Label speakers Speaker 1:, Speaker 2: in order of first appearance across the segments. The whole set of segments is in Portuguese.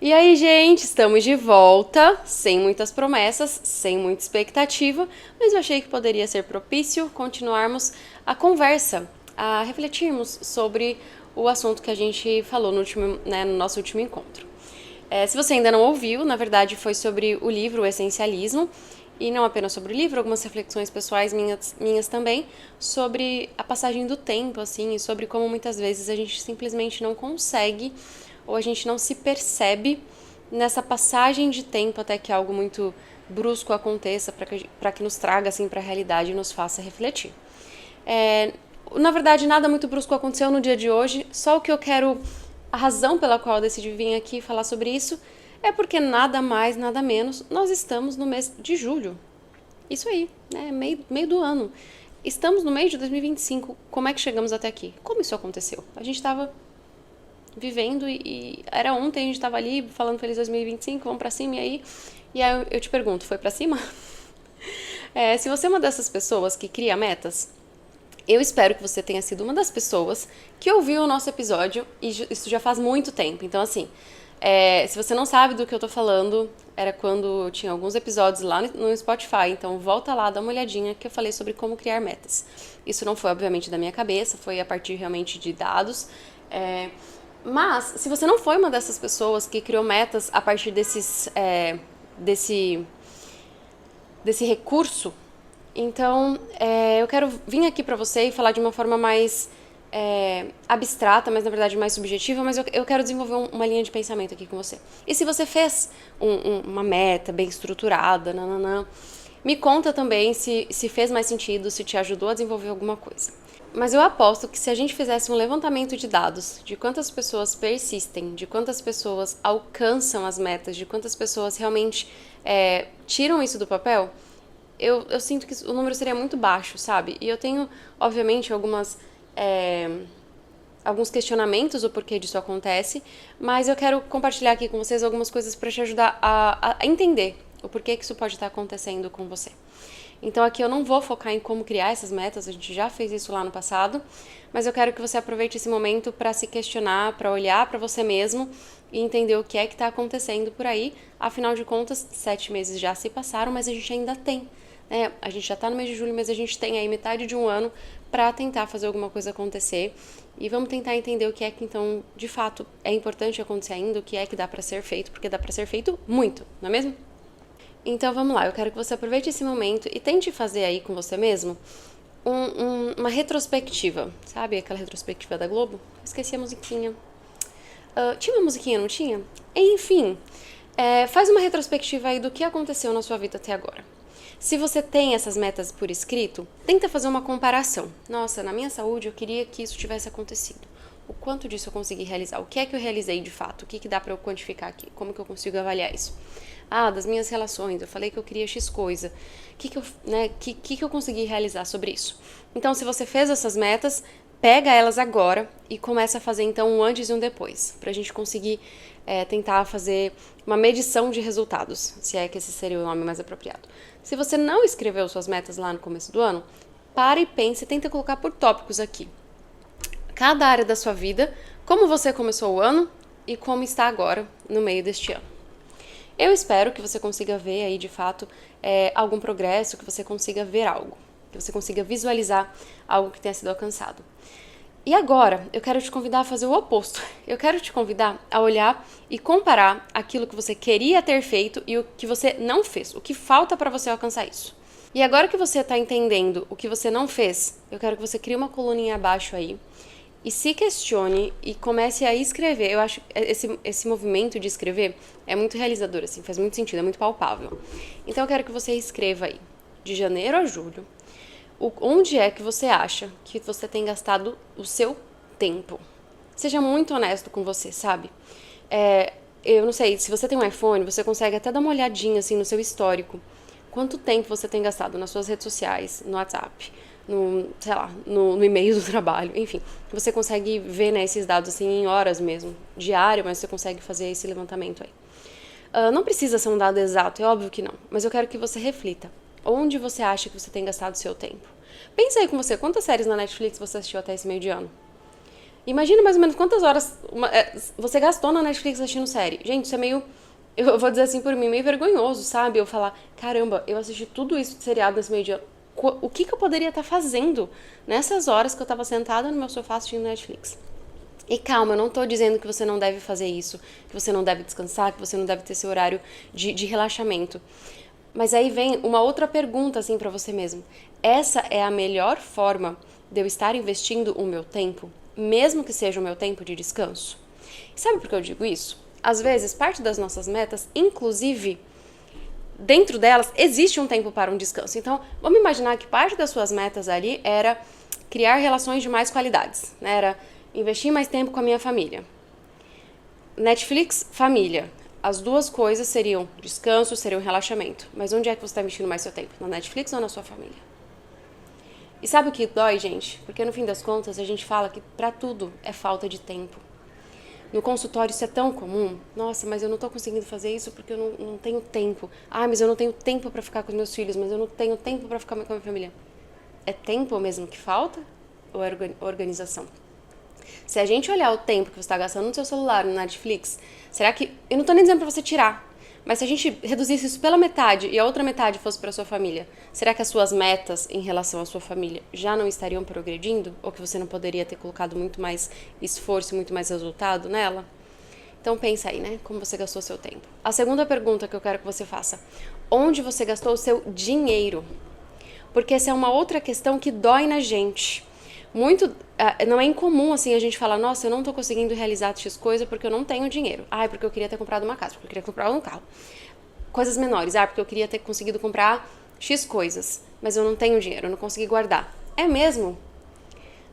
Speaker 1: E aí, gente, estamos de volta, sem muitas promessas, sem muita expectativa, mas eu achei que poderia ser propício continuarmos a conversa, a refletirmos sobre o assunto que a gente falou no nosso último encontro. Se você ainda não ouviu, na verdade foi sobre o livro O Essencialismo, e não apenas sobre o livro, algumas reflexões pessoais minhas também, sobre a passagem do tempo, assim, e sobre como muitas vezes a gente simplesmente não consegue ou a gente não se percebe nessa passagem de tempo até que algo muito brusco aconteça para que nos traga assim para a realidade e nos faça refletir. Na verdade, nada muito brusco aconteceu no dia de hoje, só o que eu quero, a razão pela qual eu decidi vir aqui falar sobre isso é porque nada mais, nada menos, nós estamos no mês de julho. Isso aí, né? Meio do ano. Estamos no mês de 2025. Como é que chegamos até aqui? Como isso aconteceu? A gente estava vivendo e era ontem, a gente estava ali falando feliz 2025, vamos pra cima, e aí eu te pergunto, foi pra cima? Se você é uma dessas pessoas que cria metas, eu espero que você tenha sido uma das pessoas que ouviu o nosso episódio, e isso já faz muito tempo, então assim, se você não sabe do que eu tô falando, era quando tinha alguns episódios lá no Spotify, então volta lá, dá uma olhadinha que eu falei sobre como criar metas. Isso não foi obviamente da minha cabeça, foi a partir realmente de dados, mas, se você não foi uma dessas pessoas que criou metas a partir desse recurso, então eu quero vir aqui pra você e falar de uma forma mais abstrata, mas na verdade mais subjetiva, mas eu quero desenvolver uma linha de pensamento aqui com você. E se você fez uma meta bem estruturada, me conta também se fez mais sentido, se te ajudou a desenvolver alguma coisa. Mas eu aposto que se a gente fizesse um levantamento de dados de quantas pessoas persistem, de quantas pessoas alcançam as metas, de quantas pessoas realmente tiram isso do papel, eu sinto que o número seria muito baixo, sabe? E eu tenho, obviamente, alguns questionamentos do porquê disso acontece, mas eu quero compartilhar aqui com vocês algumas coisas para te ajudar a entender o porquê que isso pode estar acontecendo com você. Então aqui eu não vou focar em como criar essas metas, a gente já fez isso lá no passado, mas eu quero que você aproveite esse momento para se questionar, para olhar para você mesmo e entender o que é que está acontecendo por aí. Afinal de contas, 7 meses já se passaram, mas a gente ainda tem, né? A gente já está no mês de julho, mas a gente tem aí metade de um ano para tentar fazer alguma coisa acontecer e vamos tentar entender o que é que então, de fato, é importante acontecer ainda, o que é que dá para ser feito, porque dá para ser feito muito, não é mesmo? Então vamos lá, eu quero que você aproveite esse momento e tente fazer aí com você mesmo uma retrospectiva, sabe aquela retrospectiva da Globo? Esqueci a musiquinha. Tinha uma musiquinha, não tinha? Enfim, faz uma retrospectiva aí do que aconteceu na sua vida até agora. Se você tem essas metas por escrito, tenta fazer uma comparação. Nossa, na minha saúde eu queria que isso tivesse acontecido. O quanto disso eu consegui realizar? O que é que eu realizei de fato? O que dá pra eu quantificar aqui? Como que eu consigo avaliar isso? Das minhas relações, eu falei que eu queria X coisa. O que eu consegui realizar sobre isso? Então, se você fez essas metas, pega elas agora e começa a fazer então um antes e um depois, pra gente conseguir tentar fazer uma medição de resultados, se é que esse seria o nome mais apropriado. Se você não escreveu suas metas lá no começo do ano, para e pense e tenta colocar por tópicos aqui. Cada área da sua vida, como você começou o ano e como está agora no meio deste ano. Eu espero que você consiga ver aí de fato algum progresso, que você consiga ver algo, que você consiga visualizar algo que tenha sido alcançado. E agora, eu quero te convidar a fazer o oposto. Eu quero te convidar a olhar e comparar aquilo que você queria ter feito e o que você não fez, o que falta para você alcançar isso. E agora que você está entendendo o que você não fez, eu quero que você crie uma coluninha abaixo aí e se questione e comece a escrever. Eu acho que esse movimento de escrever é muito realizador, assim, faz muito sentido, é muito palpável. Então eu quero que você escreva aí, de janeiro a julho, onde é que você acha que você tem gastado o seu tempo. Seja muito honesto com você, sabe? Eu não sei, se você tem um iPhone, você consegue até dar uma olhadinha assim no seu histórico. Quanto tempo você tem gastado nas suas redes sociais, no WhatsApp, no e-mail do trabalho, enfim. Você consegue ver, né, esses dados assim em horas mesmo, diário, mas você consegue fazer esse levantamento aí. Não precisa ser um dado exato, é óbvio que não, mas eu quero que você reflita. Onde você acha que você tem gastado o seu tempo? Pensa aí com você, quantas séries na Netflix você assistiu até esse meio de ano? Imagina mais ou menos quantas horas você gastou na Netflix assistindo série. Gente, isso é meio, eu vou dizer assim por mim, meio vergonhoso, sabe? Eu falar, caramba, eu assisti tudo isso de seriado nesse meio dia. O que eu poderia estar fazendo nessas horas que eu tava sentada no meu sofá assistindo Netflix? E calma, eu não tô dizendo que você não deve fazer isso, que você não deve descansar, que você não deve ter seu horário de relaxamento. Mas aí vem uma outra pergunta, assim, pra você mesmo. Essa é a melhor forma de eu estar investindo o meu tempo, mesmo que seja o meu tempo de descanso? E sabe por que eu digo isso? Às vezes, parte das nossas metas, inclusive, dentro delas, existe um tempo para um descanso. Então, vamos imaginar que parte das suas metas ali era criar relações de mais qualidades, né? Era investir mais tempo com a minha família. Netflix, família. As duas coisas seriam descanso, seriam relaxamento. Mas onde é que você está investindo mais seu tempo? Na Netflix ou na sua família? E sabe o que dói, gente? Porque no fim das contas a gente fala que pra tudo é falta de tempo. No consultório isso é tão comum. Nossa, mas eu não tô conseguindo fazer isso porque eu não tenho tempo. Ah, mas eu não tenho tempo pra ficar com os meus filhos, mas eu não tenho tempo pra ficar com a minha família. É tempo mesmo que falta? Ou é organização? Se a gente olhar o tempo que você está gastando no seu celular, no Netflix, será que... Eu não tô nem dizendo pra você tirar, mas se a gente reduzisse isso pela metade e a outra metade fosse pra sua família, será que as suas metas em relação à sua família já não estariam progredindo? Ou que você não poderia ter colocado muito mais esforço, muito mais resultado nela? Então pensa aí, né? Como você gastou seu tempo. A segunda pergunta que eu quero que você faça: onde você gastou o seu dinheiro? Porque essa é uma outra questão que dói na gente. Não é incomum assim a gente falar, nossa, eu não tô conseguindo realizar X coisa porque eu não tenho dinheiro. Ah, é porque eu queria ter comprado uma casa, porque eu queria comprar um carro. Coisas menores, porque eu queria ter conseguido comprar X coisas, mas eu não tenho dinheiro, eu não consegui guardar. É mesmo?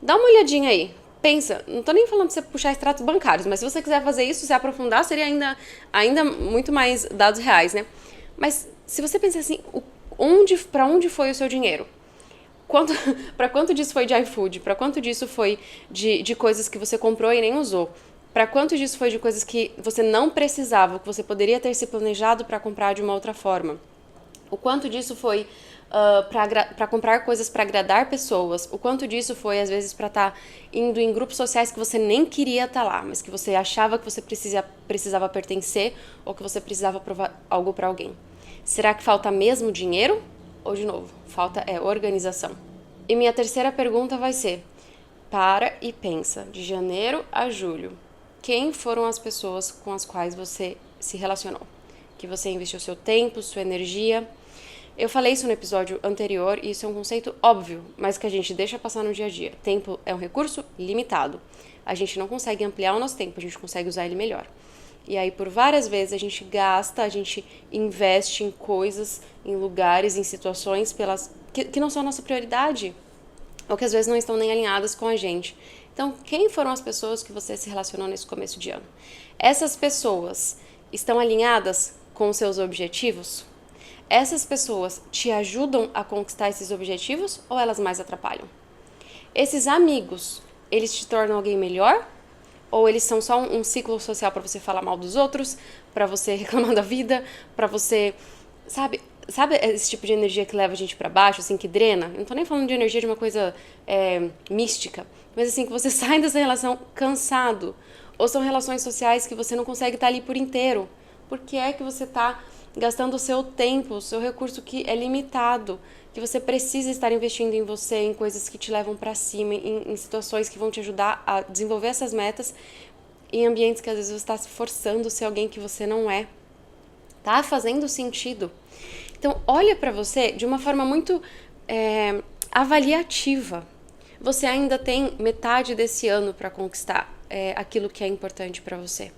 Speaker 1: Dá uma olhadinha aí. Pensa, não tô nem falando de você puxar extratos bancários, mas se você quiser fazer isso, se aprofundar, seria ainda muito mais dados reais, né? Mas se você pensar assim, pra onde foi o seu dinheiro? Para quanto disso foi de iFood? Para quanto disso foi de coisas que você comprou e nem usou? Para quanto disso foi de coisas que você não precisava, que você poderia ter se planejado para comprar de uma outra forma? O quanto disso foi para comprar coisas para agradar pessoas? O quanto disso foi, às vezes, para estar indo em grupos sociais que você nem queria estar lá, mas que você achava que você precisava pertencer ou que você precisava provar algo para alguém? Será que falta mesmo dinheiro? Ou, de novo, falta organização. E minha terceira pergunta vai ser: para e pensa, de janeiro a julho, quem foram as pessoas com as quais você se relacionou? Que você investiu seu tempo, sua energia. Eu falei isso no episódio anterior e isso é um conceito óbvio, mas que a gente deixa passar no dia a dia. Tempo é um recurso limitado. A gente não consegue ampliar o nosso tempo, a gente consegue usar ele melhor. E aí, por várias vezes, a gente gasta, a gente investe em coisas, em lugares, em situações que não são a nossa prioridade, ou que às vezes não estão nem alinhadas com a gente. Então, quem foram as pessoas que você se relacionou nesse começo de ano? Essas pessoas estão alinhadas com os seus objetivos? Essas pessoas te ajudam a conquistar esses objetivos ou elas mais atrapalham? Esses amigos, eles te tornam alguém melhor? Ou eles são só um ciclo social para você falar mal dos outros, para você reclamar da vida, para você, sabe esse tipo de energia que leva a gente para baixo, assim, que drena? Eu não tô nem falando de energia de uma coisa mística, mas assim, que você sai dessa relação cansado. Ou são relações sociais que você não consegue estar ali por inteiro. Por que é que você tá gastando o seu tempo, o seu recurso que é limitado, que você precisa estar investindo em você, em coisas que te levam para cima, em situações que vão te ajudar a desenvolver essas metas, em ambientes que às vezes você está se forçando a ser alguém que você não é? Tá fazendo sentido? Então, olha para você de uma forma muito avaliativa. Você ainda tem metade desse ano para conquistar aquilo que é importante para você.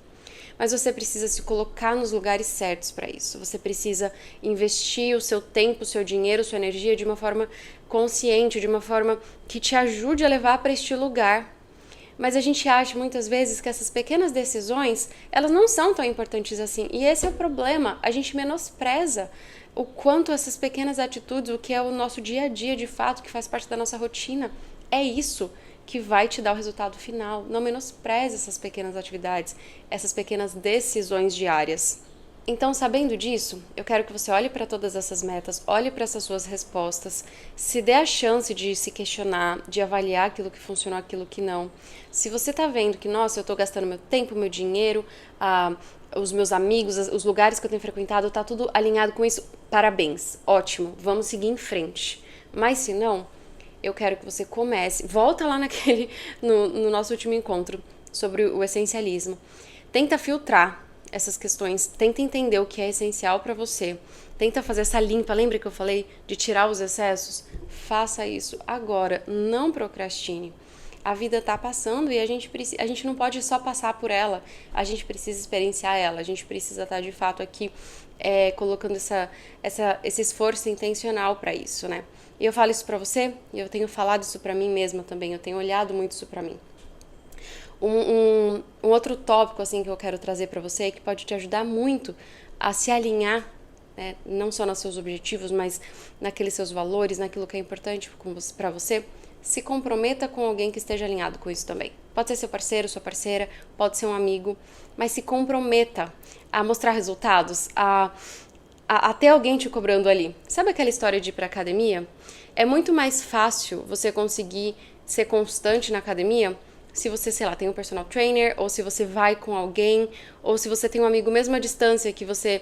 Speaker 1: Mas você precisa se colocar nos lugares certos para isso. Você precisa investir o seu tempo, o seu dinheiro, sua energia de uma forma consciente, de uma forma que te ajude a levar para este lugar. Mas a gente acha muitas vezes que essas pequenas decisões, elas não são tão importantes assim. E esse é o problema. A gente menospreza o quanto essas pequenas atitudes, o que é o nosso dia a dia de fato, que faz parte da nossa rotina, é isso que vai te dar o resultado final. Não menospreze essas pequenas atividades, essas pequenas decisões diárias. Então, sabendo disso, eu quero que você olhe para todas essas metas, olhe para essas suas respostas, se dê a chance de se questionar, de avaliar aquilo que funcionou, aquilo que não. Se você tá vendo que, nossa, eu tô gastando meu tempo, meu dinheiro, os meus amigos, os lugares que eu tenho frequentado, tá tudo alinhado com isso, parabéns, ótimo, vamos seguir em frente. Mas se não, eu quero que você comece, volta lá no nosso último encontro sobre o essencialismo. Tenta filtrar essas questões, tenta entender o que é essencial para você, tenta fazer essa limpa, lembra que eu falei de tirar os excessos? Faça isso agora, não procrastine. A vida tá passando e a gente não pode só passar por ela, a gente precisa experienciar ela, a gente precisa estar de fato aqui colocando esse esforço intencional para isso, né? E eu falo isso para você, e eu tenho falado isso para mim mesma também, eu tenho olhado muito isso para mim. Um outro tópico assim que eu quero trazer para você que pode te ajudar muito a se alinhar, né, não só nos seus objetivos, mas naqueles seus valores, naquilo que é importante para você, se comprometa com alguém que esteja alinhado com isso também. Pode ser seu parceiro, sua parceira, pode ser um amigo, mas se comprometa a mostrar resultados, a ter alguém te cobrando ali. Sabe aquela história de ir pra academia? É muito mais fácil você conseguir ser constante na academia se você, sei lá, tem um personal trainer, ou se você vai com alguém, ou se você tem um amigo mesmo à distância que você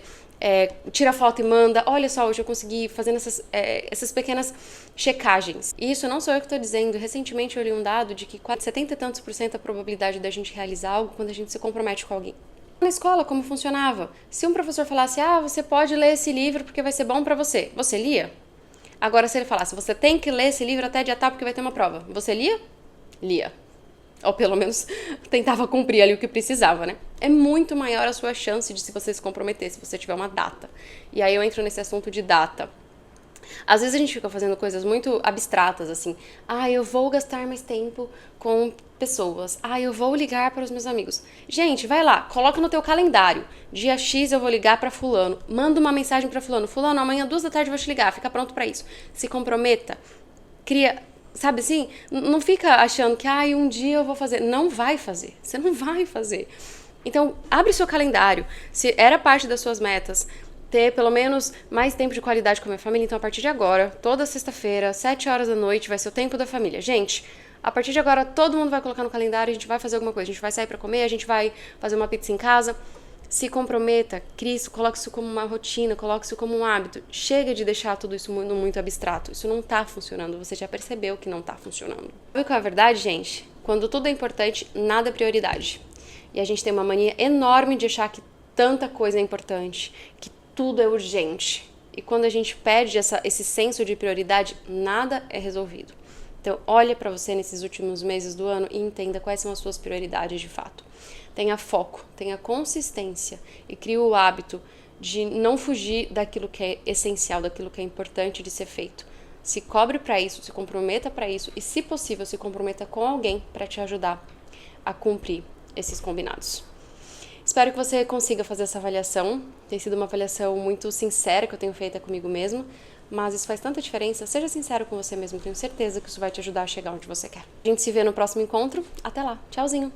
Speaker 1: tira foto e manda, olha só, hoje eu consegui fazendo essas pequenas checagens. E isso não sou eu que estou dizendo, recentemente eu li um dado de que 70 e tantos % a probabilidade da gente realizar algo quando a gente se compromete com alguém. Na escola, como funcionava? Se um professor falasse, você pode ler esse livro porque vai ser bom pra você, você lia? Agora se ele falasse, você tem que ler esse livro até dia tal porque vai ter uma prova, você lia? Lia. Ou pelo menos tentava cumprir ali o que precisava, né? É muito maior a sua chance de se você se comprometer, se você tiver uma data. E aí eu entro nesse assunto de data. Às vezes a gente fica fazendo coisas muito abstratas, assim. Eu vou gastar mais tempo com pessoas. Eu vou ligar para os meus amigos. Gente, vai lá, coloca no teu calendário. Dia X eu vou ligar para fulano. Manda uma mensagem para fulano. Fulano, amanhã 2 da tarde eu vou te ligar. Fica pronto para isso. Se comprometa. Cria... Sabe assim? Não fica achando que um dia eu vou fazer. Não vai fazer. Você não vai fazer. Então, abre seu calendário. Se era parte das suas metas ter pelo menos mais tempo de qualidade com a minha família, então a partir de agora, toda sexta-feira, 7 horas da noite, vai ser o tempo da família. Gente, a partir de agora, todo mundo vai colocar no calendário, a gente vai fazer alguma coisa. A gente vai sair pra comer, a gente vai fazer uma pizza em casa. Se comprometa, crie isso, coloque isso como uma rotina, coloque isso como um hábito. Chega de deixar tudo isso muito abstrato. Isso não tá funcionando, você já percebeu que não tá funcionando. Sabe qual é a verdade, gente? Quando tudo é importante, nada é prioridade. E a gente tem uma mania enorme de achar que tanta coisa é importante, que tudo é urgente. E quando a gente perde esse senso de prioridade, nada é resolvido. Então, olha para você nesses últimos meses do ano e entenda quais são as suas prioridades de fato. Tenha foco, tenha consistência e crie o hábito de não fugir daquilo que é essencial, daquilo que é importante de ser feito. Se cobre para isso, se comprometa para isso e, se possível, se comprometa com alguém para te ajudar a cumprir esses combinados. Espero que você consiga fazer essa avaliação. Tem sido uma avaliação muito sincera que eu tenho feito comigo mesma, mas isso faz tanta diferença. Seja sincero com você mesmo, tenho certeza que isso vai te ajudar a chegar onde você quer. A gente se vê no próximo encontro. Até lá. Tchauzinho.